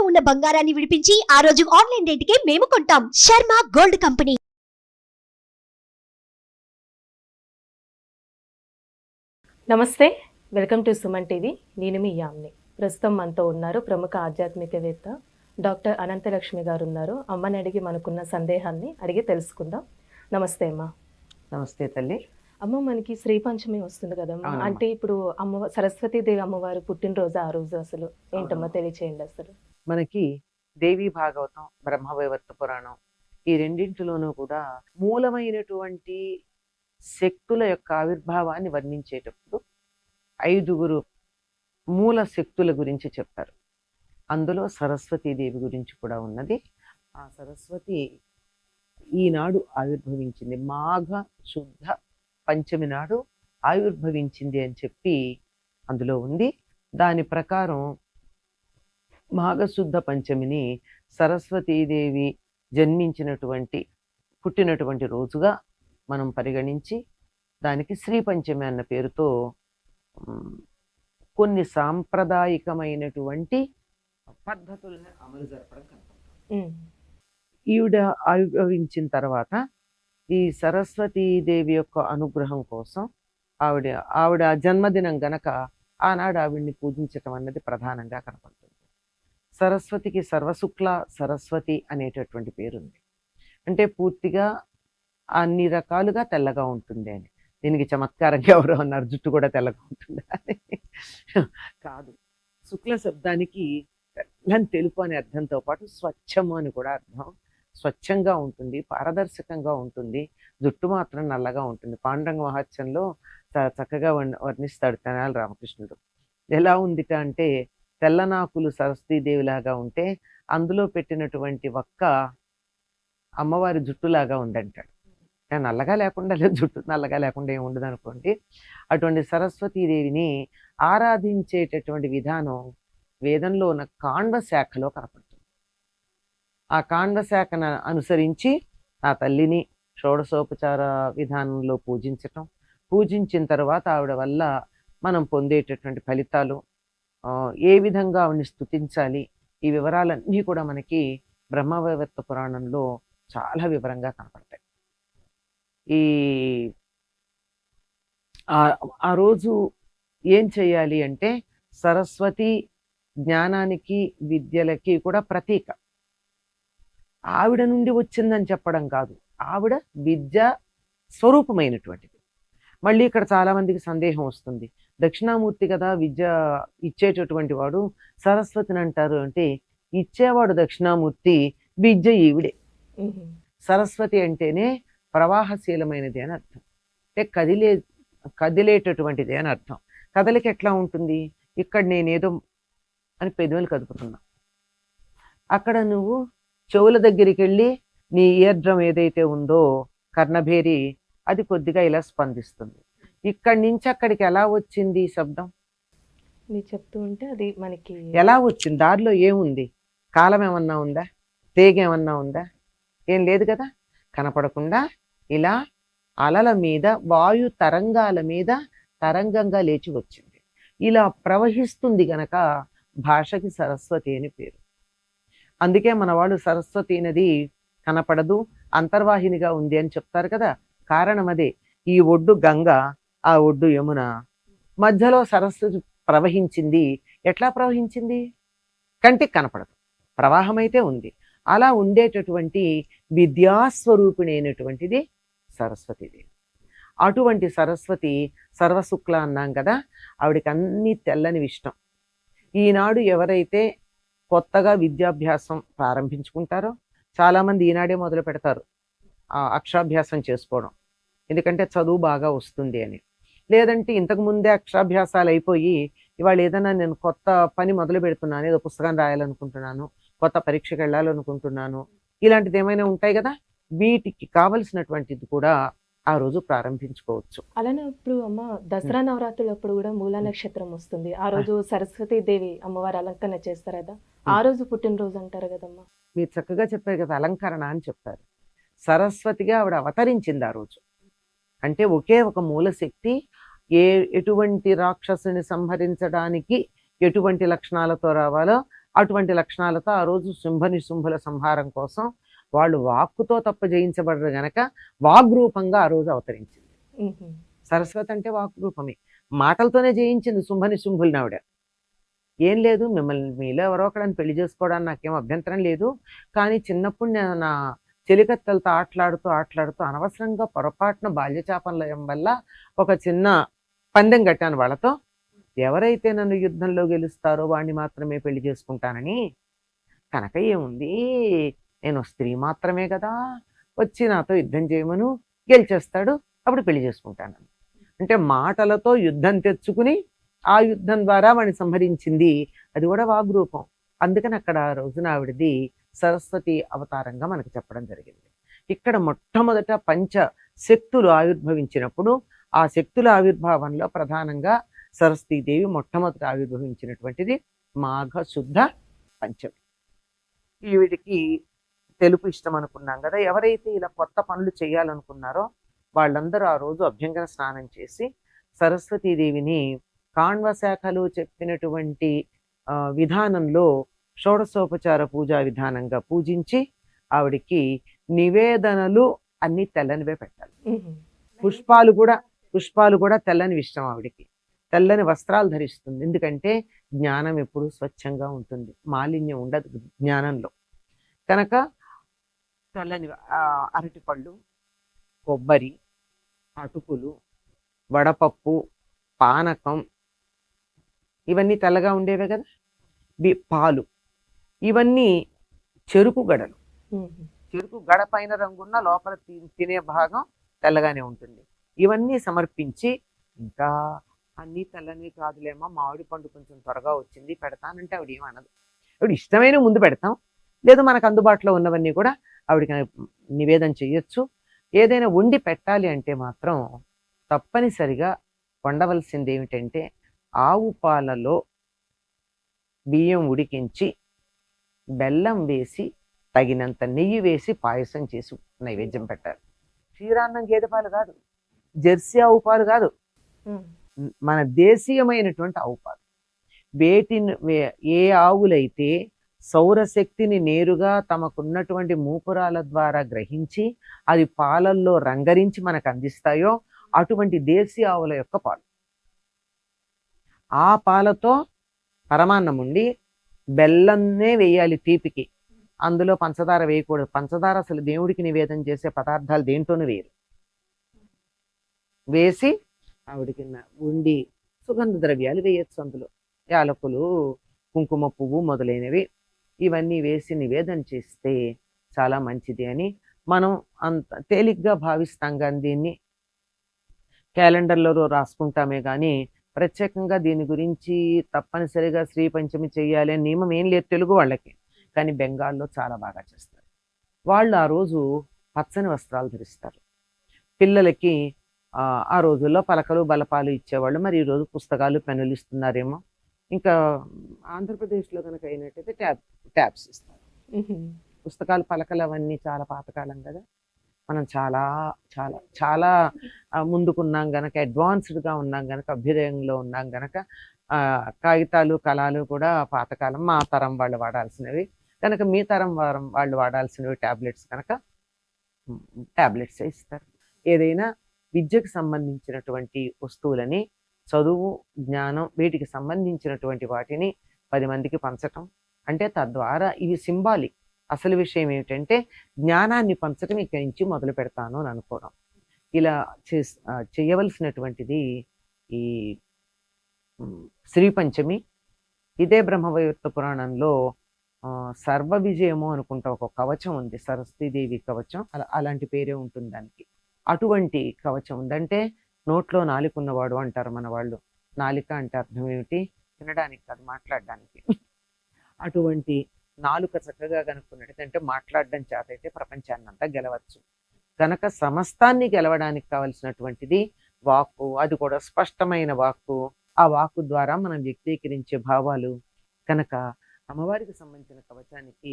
ఉన్న బంగారాన్ని విడిపించి ఆ రోజు ఆన్లైన్ రేటుకే మేము కొంటాం. Sharma gold company. నమస్తే, వెల్కమ్ టు సుమన్ టీవీ. నేను మీ యామ్ని. ప్రస్తుతం మనతో ఉన్నారు ప్రముఖ ఆధ్యాత్మికవేత్త డాక్టర్ అనంతలక్ష్మి గారు ఉన్నారు. అమ్మని అడిగి మనకున్న సందేహాన్ని అడిగి తెలుసుకుందాం. నమస్తే అమ్మ. నమస్తే తల్లి. అమ్మ, మనకి శ్రీ పంచమి వస్తుంది కదమ్మా. అవునమ్మా. అంటే ఇప్పుడు సరస్వతీదేవి అమ్మవారు పుట్టినరోజు ఆ రోజు అసలు ఏంటమ్మా తెలియచేయండి. అసలు మనకి దేవి భాగవతం, బ్రహ్మవైవర్త పురాణం ఈ రెండింటిలోనూ కూడా మూలమైనటువంటి శక్తుల యొక్క ఆవిర్భావాన్ని వర్ణించేటప్పుడు 5 మూల శక్తుల గురించి చెప్తారు. అందులో సరస్వతీదేవి గురించి కూడా ఉన్నది. ఆ సరస్వతి ఈనాడు ఆవిర్భవించింది, మాఘ శుద్ధ పంచమి నాడు ఆవిర్భవించింది అని చెప్పి అందులో ఉంది. దాని ప్రకారం మాఘశుద్ధ పంచమిని సరస్వతీదేవి పుట్టినటువంటి రోజుగా మనం పరిగణించి దానికి శ్రీ పంచమి అన్న పేరుతో కొన్ని సాంప్రదాయకమైనటువంటి పద్ధతులను అమలు జరపడం కనపడుతుంది. ఈవిడ ఆవిర్భవించిన తర్వాత ఈ సరస్వతీదేవి యొక్క అనుగ్రహం కోసం ఆవిడ జన్మదినం గనక ఆనాడు ఆవిడ్ని పూజించటం అన్నది ప్రధానంగా కనపడుతుంది. సరస్వతికి సర్వశుక్ల సరస్వతి అనేటటువంటి పేరుంది. అంటే పూర్తిగా అన్ని రకాలుగా తెల్లగా ఉంటుంది అని. దీనికి చమత్కారంగా ఎవరో అన్నారు, జుట్టు కూడా తెల్లగా ఉంటుంది అని. కాదు, శుక్ల శబ్దానికి తెల్లని తెలుపు అనే అర్థంతో పాటు స్వచ్ఛము అని కూడా అర్థం. స్వచ్ఛంగా ఉంటుంది, పారదర్శకంగా ఉంటుంది, జుట్టు మాత్రం నల్లగా ఉంటుంది. పాండురంగ మహత్యంలో చక్కగా వర్ణిస్తాడు తెనాలి రామకృష్ణుడు. ఎలా ఉందిట అంటే, తెల్లనాకులు సరస్వతీదేవిలాగా ఉంటే అందులో పెట్టినటువంటి ఒక్క అమ్మవారి జుట్టులాగా ఉందంటాడు. నల్లగా లేకుండా లేదు, జుట్టు నల్లగా లేకుండా ఏమి ఉండదు అనుకోండి. అటువంటి సరస్వతీదేవిని ఆరాధించేటటువంటి విధానం వేదంలో ఉన్న కాండ శాఖలో కనపడుతుంది. ఆ కాండ శాఖను అనుసరించి ఆ తల్లిని షోడశోపచార విధానంలో పూజించిన తర్వాత ఆవిడ వల్ల మనం పొందేటటువంటి ఫలితాలు, ఏ విధంగా ఆవిడని స్తుతించాలి, ఈ వివరాలన్నీ కూడా మనకి బ్రహ్మవైవర్త పురాణంలో చాలా వివరంగా కనపడతాయి. ఆ రోజు ఏం చేయాలి అంటే, సరస్వతి జ్ఞానానికి విద్యలకి కూడా ప్రతీక. ఆవిడ నుండి వచ్చిందని చెప్పడం కాదు, ఆవిడ విద్య స్వరూపమైనటువంటిది. మళ్ళీ ఇక్కడ చాలా మందికి సందేహం వస్తుంది, దక్షిణామూర్తి కదా విద్య ఇచ్చేటటువంటి వాడు, సరస్వతిని అంటారు అంటే, ఇచ్చేవాడు దక్షిణామూర్తి, విద్య ఈవిడే. సరస్వతి అంటేనే ప్రవాహశీలమైనది అని అర్థం, అంటే కదిలేటటువంటిది అని అర్థం. కదలిక ఎట్లా ఉంటుంది, ఇక్కడ నేనేదో అని పెదవులు కదుపుతున్నా, అక్కడ నువ్వు చెవుల దగ్గరికి వెళ్ళి నీ ఇయర్ డ్రమ్ ఏదైతే ఉందో కర్ణభేరి, అది కొద్దిగా ఇలా స్పందిస్తుంది. ఇక్కడి నుంచి అక్కడికి ఎలా వచ్చింది శబ్దం మీరు చెప్తూ ఉంటే అది మనకి ఎలా వచ్చింది, దారిలో ఏముంది, కాలం ఏమన్నా ఉందా, తీగ ఏమన్నా ఉందా, ఏం లేదు కదా. కనపడకుండా ఇలా అలల మీద, వాయు తరంగాల మీద తరంగంగా లేచి వచ్చింది. ఇలా ప్రవహిస్తుంది గనక భాషకి సరస్వతి అని పేరు. అందుకే మన వాళ్ళు సరస్వతి నది కనపడదు, అంతర్వాహినిగా ఉంది అని చెప్తారు కదా. కారణం అదే. ఈ ఒడ్డు గంగ, ఆ ఒడ్డు యమున, మధ్యలో సరస్వతి ప్రవహించింది. ఎట్లా ప్రవహించింది, కంటికి కనపడదు, ప్రవాహం అయితే ఉంది. అలా ఉండేటటువంటి విద్యాస్వరూపిణి అయినటువంటిది సరస్వతీదేవి. అటువంటి సరస్వతి సర్వశుక్ల అన్నాం కదా, ఆవిడకి అన్ని తెల్లని ఇష్టం. ఈనాడు ఎవరైతే కొత్తగా విద్యాభ్యాసం ప్రారంభించుకుంటారో, చాలామంది ఈనాడే మొదలు పెడతారు అక్షరాభ్యాసం చేసుకోవడం, ఎందుకంటే చదువు బాగా వస్తుంది అని. లేదంటే ఇంతకు ముందే అక్షరాభ్యాసాలు అయిపోయి ఇవాళ ఏదైనా నేను కొత్త పని మొదలు పెడుతున్నాను, ఏదో పుస్తకం రాయాలనుకుంటున్నాను, కొత్త పరీక్షకు వెళ్ళాలనుకుంటున్నాను, ఇలాంటిది ఏమైనా ఉంటాయి కదా, వీటికి కావలసినటువంటిది కూడా ఆ రోజు ప్రారంభించుకోవచ్చు. అలానే ఇప్పుడు అమ్మ దసరా నవరాత్రులప్పుడు కూడా మూలా నక్షత్రం వస్తుంది. ఆ రోజు సరస్వతీదేవి అమ్మవారి అలంకరణ చేస్తారు కదా, ఆ రోజు పుట్టినరోజు అంటారు కదమ్మా. మీరు చక్కగా చెప్పారు కదా, అలంకరణ అని చెప్తారు. సరస్వతిగా ఆవిడ అవతరించింది ఆ రోజు. అంటే ఒకే ఒక మూలశక్తి ఎటువంటి రాక్షసుని సంహరించడానికి ఎటువంటి లక్షణాలతో రావాలో అటువంటి లక్షణాలతో ఆ రోజు శుంభనిశుంభుల సంహారం కోసం వాళ్ళు వాక్కుతో తప్ప జయించబడరు గనక వాగ్రూపంగా ఆ రోజు అవతరించింది. సరస్వతి అంటే వాగ్రూపమే, మాటలతోనే జయించింది శుంభనిశుంభుల్ని ఆవిడ. ఏం లేదు, మిమ్మల్ని మీలో ఎవరో ఒకళ్ళని పెళ్లి చేసుకోవడానికి నాకేం అభ్యంతరం లేదు, కానీ చిన్నప్పుడు నేను నా చెలికత్తెలతో ఆటలాడుతూ అనవసరంగా పొరపాటున బాల్యచాపంలయం వల్ల ఒక చిన్న పందెం కట్టాను వాళ్ళతో. ఎవరైతే నన్ను యుద్ధంలో గెలుస్తారో వాడిని మాత్రమే పెళ్లి చేసుకుంటానని. కనుక ఏముంది, నేను స్త్రీ మాత్రమే కదా, వచ్చి నాతో యుద్ధం చేయమను, గెలిచేస్తాడు, అప్పుడు పెళ్లి చేసుకుంటాను. అంటే మాటలతో యుద్ధం తెచ్చుకుని ఆ యుద్ధం ద్వారా వాడిని సంహరించింది. అది కూడా వాగ్రూపం. అందుకని అక్కడ ఆ రోజున ఆవిడది సరస్వతి అవతారంగా మనకు చెప్పడం జరిగింది. ఇక్కడ మొట్టమొదట పంచ శక్తులు ఆవిర్భవించినప్పుడు ఆ శక్తుల ఆవిర్భావంలో ప్రధానంగా సరస్వతీదేవి మొట్టమొదట ఆవిర్భవించినటువంటిది మాఘ శుద్ధ పంచమి. ఈవిడికి తెలుపు ఇష్టం అనుకున్నాం కదా, ఎవరైతే ఇలా కొత్త పనులు చేయాలనుకున్నారో వాళ్ళందరూ ఆ రోజు అభ్యంగన స్నానం చేసి సరస్వతీదేవిని కాణ్వ శాఖలు చెప్పినటువంటి విధానంలో షోడశోపచార పూజా విధానంగా పూజించి ఆవిడికి నివేదనలు అన్ని తెల్లనివే పెట్టాలి. పుష్పాలు కూడా తెల్లని ఇష్టం ఆవిడికి. తెల్లని వస్త్రాలు ధరిస్తుంది, ఎందుకంటే జ్ఞానం ఎప్పుడు స్వచ్ఛంగా ఉంటుంది, మాలిన్యం ఉండదు జ్ఞానంలో. కనుక తెల్లని అరటిపళ్ళు, కొబ్బరి, అటుకులు, వడపప్పు, పానకం, ఇవన్నీ తెల్లగా ఉండేవే కదా. పాలు, ఇవన్నీ చెరుకు గడలు. చెరుకు గడ పైన రంగున్న లోపల తినే భాగం తెల్లగానే ఉంటుంది. ఇవన్నీ సమర్పించి, ఇంకా అన్నీ తెల్లని కాదులేమో, మామిడి పండు కొంచెం త్వరగా వచ్చింది పెడతానంటే ఆవిడ ఏమనదు. ఆవిడ ఇష్టమైన ముందు పెడతాం, లేదు మనకు అందుబాటులో ఉన్నవన్నీ కూడా ఆవిడకి నివేదన చేయొచ్చు. ఏదైనా వండి పెట్టాలి అంటే మాత్రం తప్పనిసరిగా వండవలసింది ఏమిటంటే ఆవు పాలలో బియ్యం ఉడికించి బెల్లం వేసి తగినంత నెయ్యి వేసి పాయసం చేసి నైవేద్యం పెట్టాలి. క్షీరాన్నం గేదె పాలు కాదు, జెర్సీ ఆవు పాలు కాదు, మన దేశీయమైనటువంటి ఆవు పాలు. ఏ ఆవులైతే సౌరశక్తిని నేరుగా తమకున్నటువంటి మూపురాల ద్వారా గ్రహించి అది పాలల్లో రంగరించి మనకు అందిస్తాయో అటువంటి దేశీ ఆవుల యొక్క పాలు. ఆ పాలతో పరమాన్నం ఉండి బెల్లంనే వేయాలి తీపికి, అందులో పంచదార వేయకూడదు. పంచదార అసలు దేవుడికి నివేదన చేసే పదార్థాలు దేంట్లోనూ వేయరు. వేసి ఆవిడికి ఉండి సుగంధ ద్రవ్యాలు వేయచ్చు, అందులో యాలకులు, కుంకుమ పువ్వు మొదలైనవి ఇవన్నీ వేసి నివేదన చేస్తే చాలా మంచిది అని మనం అంత తేలిగ్గా భావిస్తాం. కానీ దీన్ని క్యాలెండర్లో రాసుకుంటామే కానీ ప్రత్యేకంగా దీని గురించి తప్పనిసరిగా శ్రీ పంచమి చేయాలి అని నియమం ఏం లేదు తెలుగు వాళ్ళకి. కానీ బెంగాల్లో చాలా బాగా చేస్తారు. వాళ్ళు ఆ రోజు పచ్చని వస్త్రాలు ధరిస్తారు. పిల్లలకి ఆ రోజుల్లో పలకలు బలపాలు ఇచ్చేవాళ్ళు, మరి ఈరోజు పుస్తకాలు పెన్నులు ఇస్తున్నారేమో. ఇంకా ఆంధ్రప్రదేశ్లో కనుక అయినట్టయితే ట్యాబ్స్ ఇస్తారు. పుస్తకాలు పలకలు అవన్నీ చాలా పాతకాలం కదా, మనం చాలా చాలా చాలా ముందుకున్నాం గనక, అడ్వాన్స్డ్గా ఉన్నాం గనక, అభ్యుదయంలో ఉన్నాం గనక కాగితాలు కళాలు కూడా పాతకాలం మా తరం వాళ్ళు వాడాల్సినవి కనుక, మీ తరం వాళ్ళు వాడాల్సినవి ట్యాబ్లెట్స్ కనుక ట్యాబ్లెట్సే ఇస్తారు. ఏదైనా విద్యకు సంబంధించినటువంటి వస్తువులని, చదువు జ్ఞానం వీటికి సంబంధించినటువంటి వాటిని 10 మందికి పంచటం అంటే తద్వారా ఇవి సింబాలిక్. అసలు విషయం ఏమిటంటే జ్ఞానాన్ని పంచటం ఇక్కడి నుంచి మొదలు పెడతాను అని అనుకోవడం. ఇలా చేయవలసినటువంటిది ఈ శ్రీ పంచమి. ఇదే బ్రహ్మవైవర్త పురాణంలో సర్వ విజయము అనుకుంటా ఒక కవచం ఉంది, సరస్వతీదేవి కవచం, అలాంటి పేరే ఉంటుంది దానికి. అటువంటి కవచం ఉందంటే నోట్లో నాలిక ఉన్నవాడు అంటారు మన వాళ్ళు. నాలిక అంటే అర్థం ఏమిటి? తినడానికి కాదు, మాట్లాడడానికి. అటువంటి నాలుక చక్కగా కనుక్కున్నట్టు అంటే మాట్లాడడం చేత అయితే ప్రపంచాన్ని అంతా గెలవచ్చు. కనుక సమస్తాన్ని గెలవడానికి కావలసినటువంటిది వాక్కు, అది కూడా స్పష్టమైన వాక్కు. ఆ వాక్కు ద్వారా మనం వ్యక్తీకరించే భావాలు. కనుక అమ్మవారికి సంబంధించిన కవచానికి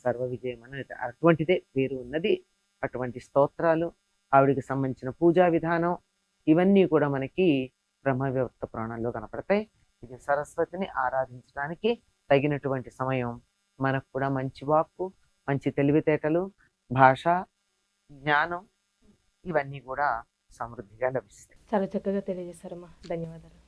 సర్వ విజయం అనేది అటువంటిదే పేరు ఉన్నది. అటువంటి స్తోత్రాలు, ఆవిడికి సంబంధించిన పూజా విధానం ఇవన్నీ కూడా మనకి బ్రహ్మవైవర్త పురాణంలో కనపడతాయి. ఇది సరస్వతిని ఆరాధించడానికి తగినటువంటి సమయం మనకు కూడా మంచి వాక్కు, మంచి తెలివితేటలు, భాష, జ్ఞానం ఇవన్నీ కూడా సమృద్ధిగా లభిస్తాయి. చాలా చక్కగా తెలియజేశారమ్మా. ధన్యవాదాలు.